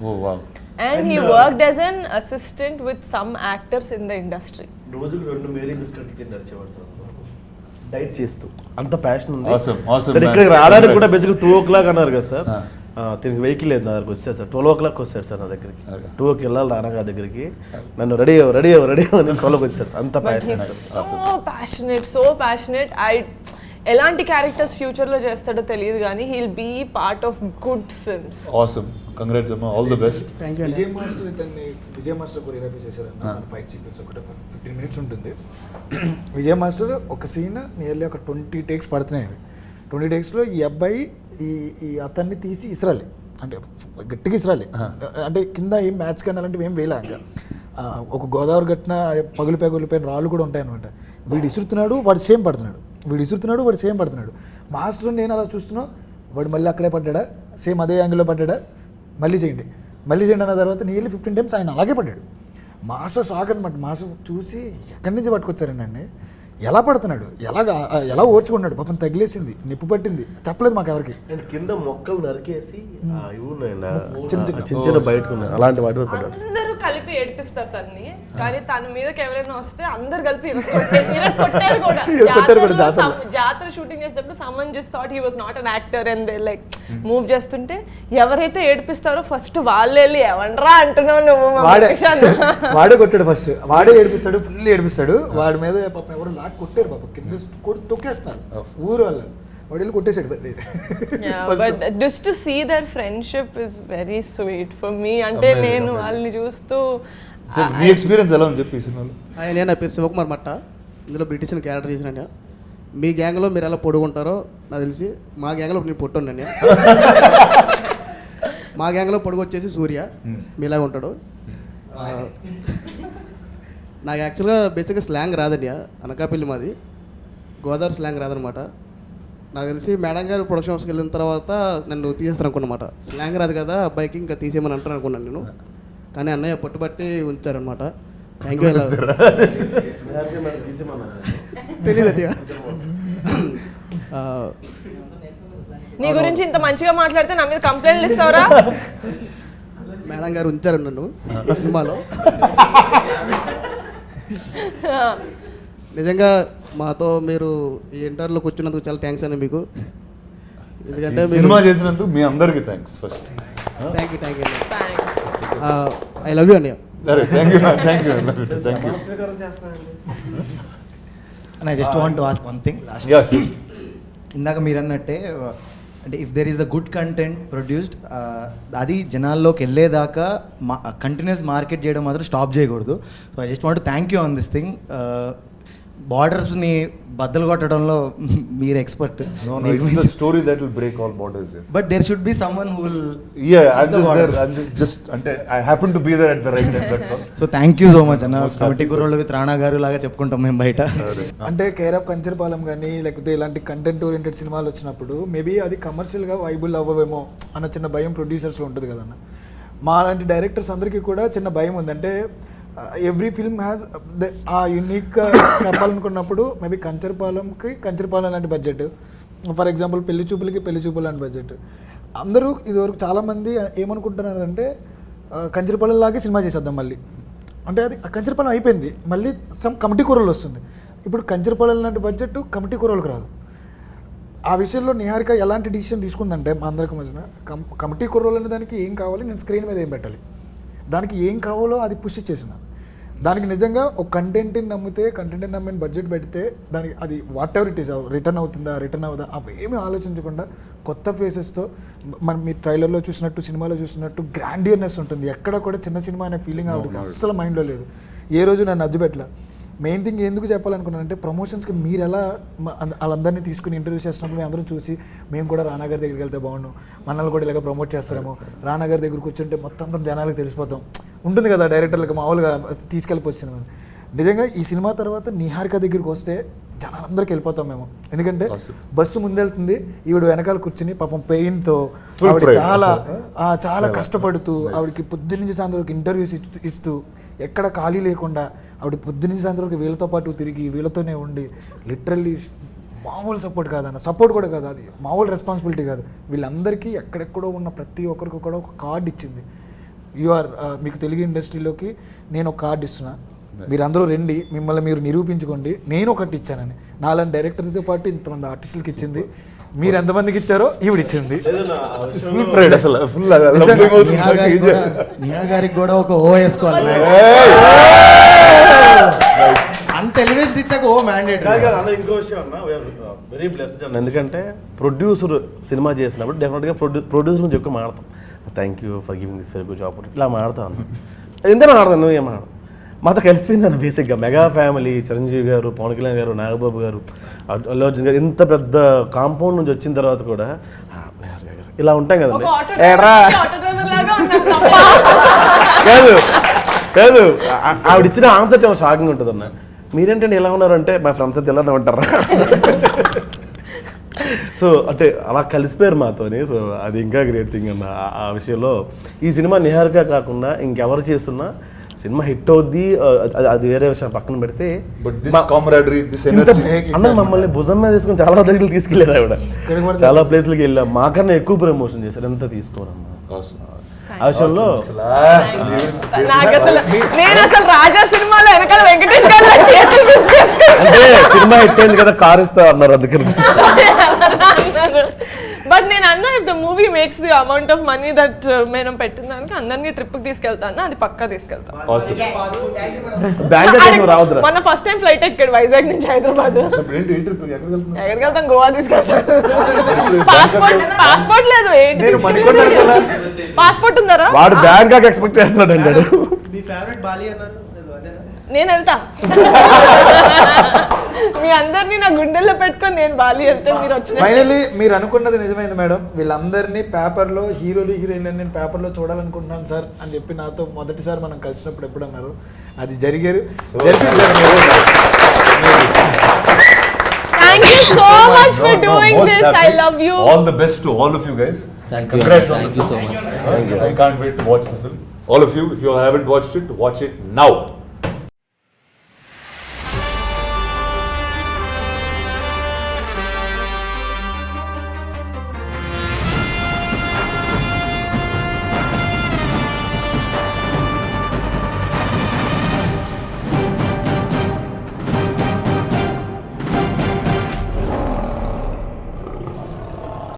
Speaker 1: Oh wow.
Speaker 2: And he worked as an assistant with some actors in the industry.
Speaker 4: రోజుకు 2 Mary బిస్కెట్లు తిని నడిచేవాడు sir, diet చేస్తూ. అంత passion ఉంది.
Speaker 1: Awesome.
Speaker 4: Sir ఇక్కడికి రావడానికి కూడా బేసిక్గా 2 o'clock అన్నారు కదా సార్. తిరిగి వెహికల్ లేదు నా దగ్గరికి వచ్చారు సార్. 12 o'clock వచ్చారు సార్ నా దగ్గరికి. 2కి వెళ్ళాలి రానగా దగ్గరికి. నన్ను రెడీ అని 12కి వచ్చారు సార్. అంత
Speaker 2: ప్యాషనేట్, సో ప్యాషనేట్. ఎలాంటి క్యారెక్టర్స్ ఫ్యూచర్లో చేస్తాడో తెలియదు కానీ he'll be part of good films.
Speaker 1: Awesome. Congrats అమ్మా, all the best.
Speaker 3: Vijay master ఇతన్ని విజయ్ మాస్టర్ కొరియోగ్రఫీ చేశారన్న. మన ఫైట్ సీక్వెన్స్ ఒకటి 15 minutes ఉంటుంది. విజయ్ మాస్టర్ ఒక సీన్ నియర్లీ ఒక 20 takes పడుతున్నాయి. 20 takesలో ఈ అబ్బాయి ఈ అతన్ని తీసి ఇసరాలి, అంటే గట్టిగా ఇసరాలి. అంటే కింద ఏం మ్యాట్స్ కానీ అలాంటివి ఏం వేయలే. ఇంకా ఒక గోదావరి గట్టిన పగులిపోయిన రాళ్ళు కూడా ఉంటాయన్నమాట. వీడు ఇసురుతున్నాడు, వాడు సేమ్ పడుతున్నాడు. మాస్టర్ నేను అలా చూస్తున్నా, వాడు మళ్ళీ అక్కడే పడ్డాడా, సేమ్ అదే యాంగిల్లో పడ్డాడా, మళ్ళీ చేయండి అన్న తర్వాత నియర్లీ 15 times ఆయన అలాగే పడ్డాడు. మాస్టర్ షాక్ అనమాట. మాస్టర్ చూసి ఎక్కడి నుంచి పట్టుకొచ్చారండి, ఎలా పడుతున్నాడు, ఎలా ఓర్చుకున్నాడు, పాపం తగిలేసింది, నిప్పు పట్టింది, చెప్పలేదు మాకు ఎవరికి.
Speaker 4: కింద మొక్కలు నరికేసి చిన్న బయటకు అలాంటి వాటి
Speaker 2: అందరూ కలిపి ఏడిపిస్తారు తన్ని, కానీ తన మీదకి ఎవరైనా వస్తే అందరు కలిపి కొట్టారు కూడా. జాతర షూటింగ్ చేసేటప్పుడు someone just thought he was not an actor and they like move చేస్తుంటే ఎవరైతే ఏడిపిస్తారో ఫస్ట్ వాళ్ళే వెళ్ళి ఎవండ్రా అంటున్నావు నువ్వు,
Speaker 3: వాడే కొట్టాడు ఫస్ట్, వాడే ఏడిపిస్తాడు, ఫుల్ ఏడిపిస్తాడు. వాడి మీద పాపం ఎవరు కొట్టారు, పాప కింద తొక్కేస్తారు ఊరు వాళ్ళ, వాడు కొట్టేసాడు.
Speaker 2: But just to see their friendship is very sweet for me. అంటే నేను వాళ్ళని చూస్తూ
Speaker 1: మీ ఎక్స్పీరియన్స్ ఎలా ఉంది చెప్పి సినిమాలో.
Speaker 17: నేను నా పేరు శివకుమార్ మట్ట, ఇందులో బ్రిటిష్ క్యారెక్టర్ చేసిన. మీ గ్యాంగ్లో మీరు ఎలా పొడుగుంటారో నాకు తెలిసి, మా గ్యాంగ్లో నేను పొట్టున్నాను. మా గ్యాంగ్లో పొడుగు వచ్చేసి సూర్య, మీలాగా ఉంటాడు. నాకు యాక్చువల్గా బేసిక్గా స్లాంగ్ రాదండి, అనకాపల్లి మాది, గోదావరి స్లాంగ్ రాదనమాట. నాకు తెలిసి మేడం గారు ప్రొడక్షన్ హౌస్కి వెళ్ళిన తర్వాత నన్ను తీసేస్తారు అనుకున్నమాట. స్లాంగ్ రాదు కదా అబ్బాయికి, ఇంకా తీసేయమని అంటారు అనుకున్నాను నేను. కానీ అన్నయ్య పట్టుబట్టి ఉంచారనమాట. Thank you. తెలియదండి.
Speaker 2: నీ గురించి ఇంత మంచిగా మాట్లాడితే నా మీద కంప్లైంట్లు ఇస్తావరా?
Speaker 17: మేడం గారు ఉంచారు నన్ను ఆ సినిమాలో. నిజంగా మాతో మీరు ఈ ఇంటర్వ్యూలోకి వచ్చినందుకు చాలా థ్యాంక్స్ అండి మీకు. ఎందుకంటే
Speaker 1: సినిమా చేసినందుకు మీ అందరికీ thanks first.
Speaker 12: Thank you I love you అన్నయ్య. And I just want to ask one thing last. ఇందాక మీరు అన్నట్టే అంటే if there is a good content produced అది జనాల్లోకి వెళ్ళేదాకా కంటిన్యూస్ మార్కెట్ చేయడం మాత్రం స్టాప్ చేయకూడదు. So I just want thank you on this thing. బార్డర్స్ని బద్దలు కొట్టడంలో మీరు expert.
Speaker 1: Story that will break all borders.
Speaker 12: But there should be someone who will
Speaker 1: అంటే I happen to be there at the right time. That's all.
Speaker 12: So thank you so much అన్న. Committee కుర్రోళ్ళు విత్ రాణా గారు లాగా చెప్పుకుంటాం మేము బయట.
Speaker 3: అంటే కేర్ ఆఫ్ కంచరపాలెం కానీ లేకపోతే ఇలాంటి కంటెంట్ ఓరియంటెడ్ సినిమాలు వచ్చినప్పుడు మేబీ అది కమర్షియల్గా వైబుల్ అవ్వవేమో అన్న చిన్న భయం ప్రొడ్యూసర్స్లో ఉంటుంది కదన్న. మా లాంటి డైరెక్టర్స్ అందరికీ కూడా చిన్న భయం ఉంది. అంటే ఎవ్రీ ఫిల్మ్ హ్యాస్ ఆ యూనిక్ చెప్పాలనుకున్నప్పుడు మేబీ కంచరపాలెం లాంటి బడ్జెట్, ఫర్ ఎగ్జాంపుల్ పెళ్లి చూపులు లాంటి బడ్జెట్. అందరూ ఇదివరకు చాలామంది ఏమనుకుంటున్నారంటే కంచరపాలెం లాగే సినిమా చేసేద్దాం మళ్ళీ. అంటే అది కంచరపాలెం అయిపోయింది, మళ్ళీ సమ్ కమిటీ కూరలు వస్తుంది. ఇప్పుడు కంచరపాలెం లాంటి బడ్జెట్ కమిటీ కూరలకు రాదు. ఆ విషయంలో నిహారిక ఎలాంటి డిసిషన్ తీసుకుందంటే మా అందరికి మధ్యన కమిటీ కూరలు అనే దానికి ఏం కావాలి, నేను స్క్రీన్ మీద ఏం పెట్టాలి, దానికి ఏం కావాలో అది పుష్ చేసినాను. దానికి నిజంగా ఒక కంటెంట్ని నమ్మిన బడ్జెట్ పెడితే దానికి అది whatever it is return అవుదా అవేమీ ఆలోచించకుండా కొత్త ఫేసెస్తో మనం మీ ట్రైలర్లో చూసినట్టు సినిమాలో చూసినట్టు గ్రాండియర్నెస్ ఉంటుంది. ఎక్కడ కూడా చిన్న సినిమా అనే ఫీలింగ్ ఆవిడకి అస్సలు మైండ్లో లేదు. ఏ రోజు నన్ను అద్దుపెట్టలే. మెయిన్ థింగ్ ఎందుకు చెప్పాలనుకున్నానంటే ప్రమోషన్స్కి మీరు ఎలా వాళ్ళందరినీ తీసుకుని ఇంటర్వ్యూ చేసినప్పుడు మేము అందరం చూసి మేము కూడా రానా గారి దగ్గరికి వెళ్తే బాగుండు, మనల్ని కూడా ఇలాగ ప్రమోట్ చేస్తారేమో, రానా గారి దగ్గర కూర్చుంటే మొత్తం అందరం జనాలకు తెలిసిపోతాం ఉంటుంది కదా డైరెక్టర్లకు మామూలుగా తీసుకెళ్ళిపోవచ్చు సినిమా. నిజంగా ఈ సినిమా తర్వాత నిహారిక దగ్గరికి వస్తే జనాలందరికీ వెళ్ళిపోతాం మేము. ఎందుకంటే బస్సు ముందెళ్తుంది, ఈవిడ వెనకాల కూర్చుని పాపం పెయిన్తో ఆవిడ చాలా కష్టపడుతూ ఆవిడకి పొద్దున్నుంచి సాయంత్రం వరకు ఇంటర్వ్యూస్ ఇస్తూ ఎక్కడ ఖాళీ లేకుండా ఆవిడ పొద్దున్నుంచి సాయంత్రం వరకు వీళ్ళతో పాటు తిరిగి వీళ్ళతోనే ఉండి లిటరల్లీ మామూలు సపోర్ట్ కాదన్న, సపోర్ట్ కూడా కాదు, అది మామూలు రెస్పాన్సిబిలిటీ కాదు. వీళ్ళందరికీ ఎక్కడెక్కడో ఉన్న ప్రతి ఒక్కరికి కూడా ఒక కార్డు ఇచ్చింది. మీకు తెలుగు ఇండస్ట్రీలోకి నేను ఒక కార్డు ఇస్తున్నా, మీరందరూ రండి, మిమ్మల్ని మీరు నిరూపించుకోండి, నేను ఒకటి ఇచ్చానని. నాలాంటి డైరెక్టర్తో పాటు ఇంతమంది ఆర్టిస్టులకి ఇచ్చింది. మీరు ఎంతమందికి ఇచ్చారో ఈవిడ ఇచ్చింది.
Speaker 12: నిహా గారికి కూడా ఒక ఓ వేసుకోవాలి. అంత ఎలివేషన్ ఇచ్చాక ఓ మ్యాండేటరీ.
Speaker 4: ఇంకో విషయం అన్న, వెరీ బ్లెస్డ్ అన్న. ఎందుకంటే ప్రొడ్యూసర్ సినిమా చేసినప్పుడు డెఫినెట్గా ప్రొడ్యూసర్ నుంచి ఎక్కువ మాడతాం. Thank you for giving this very good job ఇట్లా మాడతాను అన్న. ఎందుకు మాడతాను, నువ్వు ఏం మాడతావు? మాతో కలిసిపోయింది అన్న. బేసిక్గా మెగా ఫ్యామిలీ, చిరంజీవి గారు, పవన్ కళ్యాణ్ గారు, నాగబాబు గారు, అల్లు అర్జున్ గారు, ఇంత పెద్ద కాంపౌండ్ నుంచి వచ్చిన తర్వాత కూడా ఇలా ఉంటాం కదండి. కాదు ఆవిడ ఇచ్చిన ఆన్సర్ చాలా షాకింగ్ ఉంటుంది అన్న. మీరేంటంటే ఎలా ఉన్నారంటే మా ఫ్రెండ్స్ అయితే ఎలా ఉంటారా. సో అంటే అలా కలిసిపోయారు మాతోని. సో అది ఇంకా గ్రేట్ థింగ్ అన్న. ఆ విషయంలో ఈ సినిమా నిహారిక కాకుండా ఇంకెవరు చేస్తున్నా సినిమా హిట్ అవుద్ది, అది వేరే విషయం పక్కన పెడితే అన్న మమ్మల్ని భుజం మీద తీసుకుని చాలా దగ్గరికి తీసుకెళ్ళారు ఆవిడ. చాలా ప్లేస్లకి వెళ్ళాం, మాకన్నా ఎక్కువ ప్రమోషన్ చేశారు. ఎంత తీసుకోరమ్మా ఆ విషయంలో. అంటే సినిమా హిట్ అయింది కదా, కార్ ఇస్తా అన్నారు అందుకని.
Speaker 2: బట్ నేను అన్నా if the movie makes the amount of money that మనం పెట్టిన దానికి అందరినీ ట్రిప్కి తీసుకెళ్తాను, అది పక్కా తీసుకెళ్తాను. మన ఫస్ట్ టైం ఫ్లైట్ ఎక్కాడు వైజాగ్ నుంచి హైదరాబాద్. ఎక్కడికి వెళ్తాం? గోవా తీసుకెళ్తాను. పాస్పోర్ట్ లేదు, పాస్పోర్ట్ ఉందరా?
Speaker 4: వాడు బ్యాంకాక్ ఎక్స్పెక్ట్ చేస్తున్నాడు అంటాడు.
Speaker 2: నేను వెళ్తా, మీ అందరినీ నా గుండెల్లో పెట్టుకొని నేను బాలి వెళ్తే మీరు వచ్చిన.
Speaker 3: ఫైనల్లీ మీరు అనుకున్నది నిజమైంది మేడం. వీళ్ళందరినీ పేపర్లో హీరోయిన్లు నేను పేపర్లో చూడాలనుకుంటున్నాను సార్ అని చెప్పి నాతో మొదటిసారి మనం కలిసినప్పుడు ఎప్పుడు అన్నారు, అది జరిపారు.
Speaker 2: Thank you so much for doing this. I love you.
Speaker 1: All the best to all of you guys.
Speaker 14: Thank you. Thank you so much.
Speaker 1: I can't wait to watch the film. All of you, if you haven't watched it, watch it now.